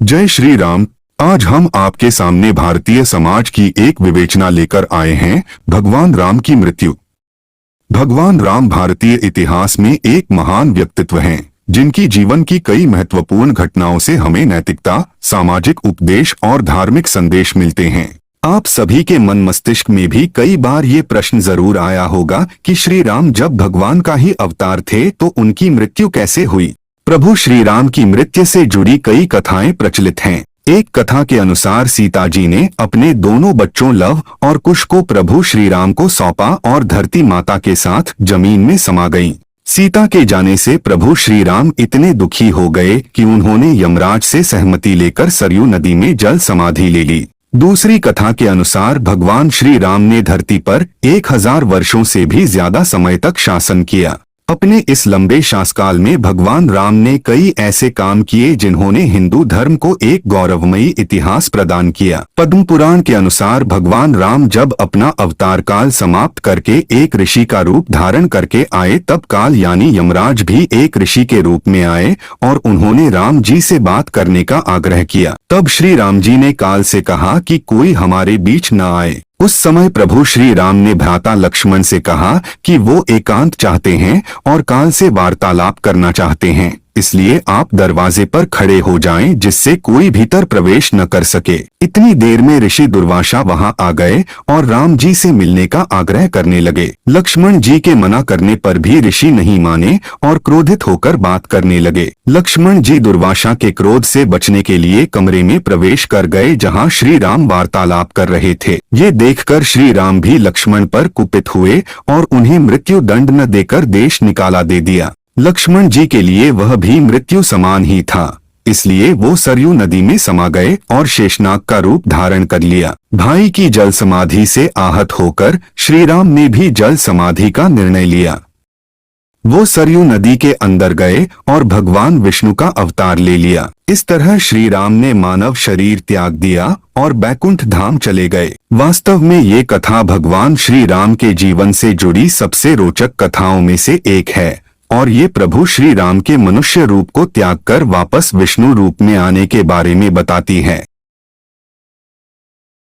जय श्री राम। आज हम आपके सामने भारतीय समाज की एक विवेचना लेकर आए हैं, भगवान राम की मृत्यु। भगवान राम भारतीय इतिहास में एक महान व्यक्तित्व हैं, जिनकी जीवन की कई महत्वपूर्ण घटनाओं से हमें नैतिकता, सामाजिक उपदेश और धार्मिक संदेश मिलते हैं। आप सभी के मन मस्तिष्क में भी कई बार ये प्रश्न जरूर आया होगा कि श्री राम जब भगवान का ही अवतार थे तो उनकी मृत्यु कैसे हुई। प्रभु श्री राम की मृत्यु से जुड़ी कई कथाएं प्रचलित हैं। एक कथा के अनुसार सीता जी ने अपने दोनों बच्चों लव और कुश को प्रभु श्री राम को सौंपा और धरती माता के साथ जमीन में समा गईं। सीता के जाने से प्रभु श्री राम इतने दुखी हो गए कि उन्होंने यमराज से सहमति लेकर सरयू नदी में जल समाधि ले ली। दूसरी कथा के अनुसार भगवान श्री राम ने धरती पर 1000 वर्षों से भी ज्यादा समय तक शासन किया। अपने इस लंबे शासनकाल में भगवान राम ने कई ऐसे काम किए जिन्होंने हिंदू धर्म को एक गौरवमयी इतिहास प्रदान किया। पद्म पुराण के अनुसार भगवान राम जब अपना अवतार काल समाप्त करके एक ऋषि का रूप धारण करके आए तब काल यानी यमराज भी एक ऋषि के रूप में आए और उन्होंने राम जी से बात करने का आग्रह किया। तब श्री राम जी ने काल से कहा कि कोई हमारे बीच न आए। उस समय प्रभु श्री राम ने भ्राता लक्ष्मण से कहा कि वो एकांत चाहते हैं और काल से वार्तालाप करना चाहते हैं, इसलिए आप दरवाजे पर खड़े हो जाएं जिससे कोई भीतर प्रवेश न कर सके। इतनी देर में ऋषि दुर्वासा वहां आ गए और राम जी से मिलने का आग्रह करने लगे। लक्ष्मण जी के मना करने पर भी ऋषि नहीं माने और क्रोधित होकर बात करने लगे। लक्ष्मण जी दुर्वासा के क्रोध से बचने के लिए कमरे में प्रवेश कर गए जहां श्री राम वार्तालाप कर रहे थे। ये देखकर श्री राम भी लक्ष्मण पर कुपित हुए और उन्हें मृत्यु दंड न देकर देश निकाला दे दिया। लक्ष्मण जी के लिए वह भी मृत्यु समान ही था, इसलिए वो सरयू नदी में समा गए और शेषनाग का रूप धारण कर लिया। भाई की जल समाधि से आहत होकर श्री राम ने भी जल समाधि का निर्णय लिया। वो सरयू नदी के अंदर गए और भगवान विष्णु का अवतार ले लिया। इस तरह श्री राम ने मानव शरीर त्याग दिया और बैकुंठ धाम चले गए। वास्तव में ये कथा भगवान श्री राम के जीवन से जुड़ी सबसे रोचक कथाओं में से एक है और ये प्रभु श्री राम के मनुष्य रूप को त्याग कर वापस विष्णु रूप में आने के बारे में बताती है।